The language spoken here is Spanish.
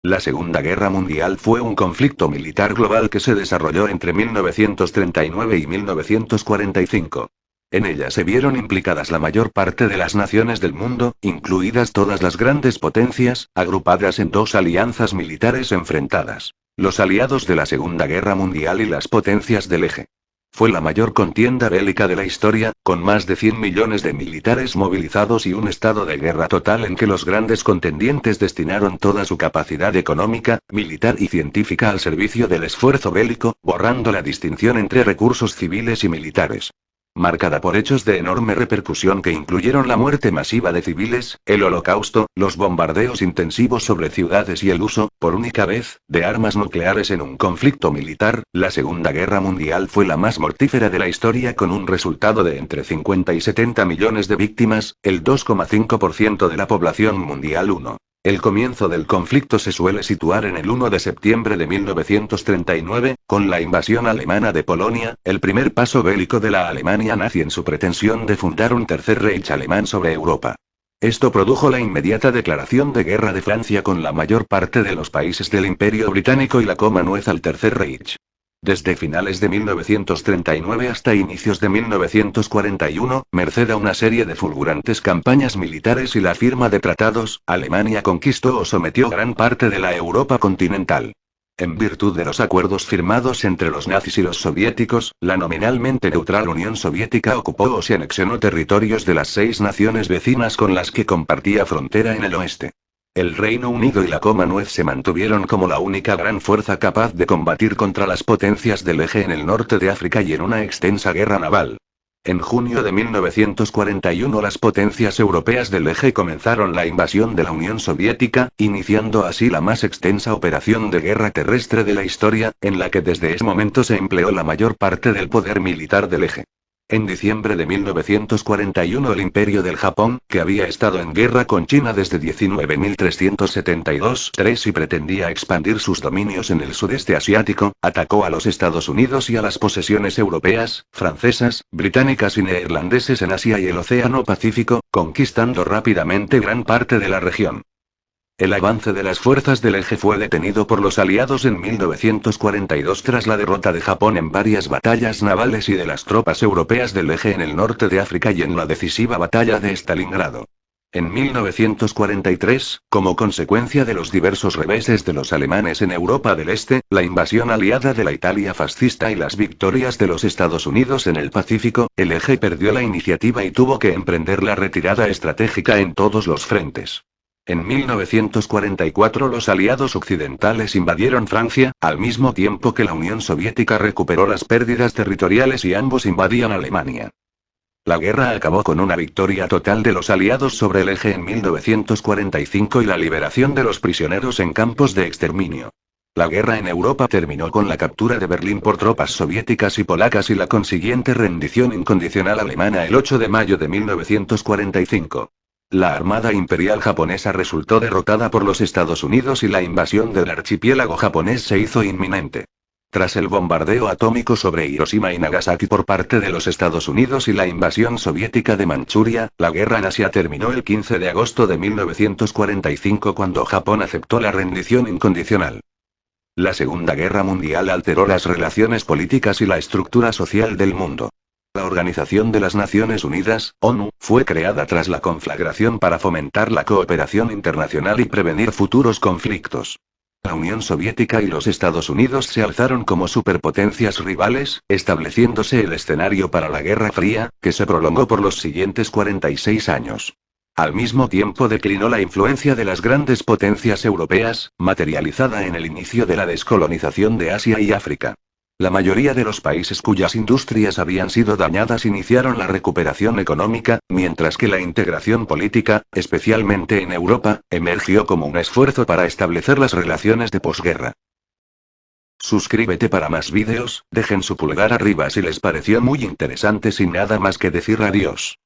La Segunda Guerra Mundial fue un conflicto militar global que se desarrolló entre 1939 y 1945. En ella se vieron implicadas la mayor parte de las naciones del mundo, incluidas todas las grandes potencias, agrupadas en dos alianzas militares enfrentadas: los aliados de la Segunda Guerra Mundial y las potencias del Eje. Fue la mayor contienda bélica de la historia, con más de 100 millones de militares movilizados y un estado de guerra total en que los grandes contendientes destinaron toda su capacidad económica, militar y científica al servicio del esfuerzo bélico, borrando la distinción entre recursos civiles y militares. Marcada por hechos de enorme repercusión que incluyeron la muerte masiva de civiles, el holocausto, los bombardeos intensivos sobre ciudades y el uso, por única vez, de armas nucleares en un conflicto militar, la Segunda Guerra Mundial fue la más mortífera de la historia, con un resultado de entre 50 y 70 millones de víctimas, el 2,5% de la población mundial. El comienzo del conflicto se suele situar en el 1 de septiembre de 1939, con la invasión alemana de Polonia, el primer paso bélico de la Alemania nazi en su pretensión de fundar un tercer Reich alemán sobre Europa. Esto produjo la inmediata declaración de guerra de Francia con la mayor parte de los países del Imperio Británico y la Commonwealth al Tercer Reich. Desde finales de 1939 hasta inicios de 1941, merced a una serie de fulgurantes campañas militares y la firma de tratados, Alemania conquistó o sometió gran parte de la Europa continental. En virtud de los acuerdos firmados entre los nazis y los soviéticos, la nominalmente neutral Unión Soviética ocupó o se anexionó territorios de las 6 naciones vecinas con las que compartía frontera en el oeste. El Reino Unido y la Commonwealth se mantuvieron como la única gran fuerza capaz de combatir contra las potencias del Eje en el norte de África y en una extensa guerra naval. En junio de 1941 las potencias europeas del Eje comenzaron la invasión de la Unión Soviética, iniciando así la más extensa operación de guerra terrestre de la historia, en la que desde ese momento se empleó la mayor parte del poder militar del Eje. En diciembre de 1941 el Imperio del Japón, que había estado en guerra con China desde 1972-3 y pretendía expandir sus dominios en el sudeste asiático, atacó a los Estados Unidos y a las posesiones europeas, francesas, británicas y neerlandeses en Asia y el Océano Pacífico, conquistando rápidamente gran parte de la región. El avance de las fuerzas del Eje fue detenido por los aliados en 1942 tras la derrota de Japón en varias batallas navales y de las tropas europeas del Eje en el norte de África y en la decisiva batalla de Stalingrado. En 1943, como consecuencia de los diversos reveses de los alemanes en Europa del Este, la invasión aliada de la Italia fascista y las victorias de los Estados Unidos en el Pacífico, el Eje perdió la iniciativa y tuvo que emprender la retirada estratégica en todos los frentes. En 1944 los aliados occidentales invadieron Francia, al mismo tiempo que la Unión Soviética recuperó las pérdidas territoriales y ambos invadían Alemania. La guerra acabó con una victoria total de los aliados sobre el Eje en 1945 y la liberación de los prisioneros en campos de exterminio. La guerra en Europa terminó con la captura de Berlín por tropas soviéticas y polacas y la consiguiente rendición incondicional alemana el 8 de mayo de 1945. La Armada Imperial japonesa resultó derrotada por los Estados Unidos y la invasión del archipiélago japonés se hizo inminente. Tras el bombardeo atómico sobre Hiroshima y Nagasaki por parte de los Estados Unidos y la invasión soviética de Manchuria, la guerra en Asia terminó el 15 de agosto de 1945 cuando Japón aceptó la rendición incondicional. La Segunda Guerra Mundial alteró las relaciones políticas y la estructura social del mundo. La Organización de las Naciones Unidas, ONU, fue creada tras la conflagración para fomentar la cooperación internacional y prevenir futuros conflictos. La Unión Soviética y los Estados Unidos se alzaron como superpotencias rivales, estableciéndose el escenario para la Guerra Fría, que se prolongó por los siguientes 46 años. Al mismo tiempo declinó la influencia de las grandes potencias europeas, materializada en el inicio de la descolonización de Asia y África. La mayoría de los países cuyas industrias habían sido dañadas iniciaron la recuperación económica, mientras que la integración política, especialmente en Europa, emergió como un esfuerzo para establecer las relaciones de posguerra. Suscríbete para más vídeos, dejen su pulgar arriba si les pareció muy interesante. Sin nada más que decir, adiós.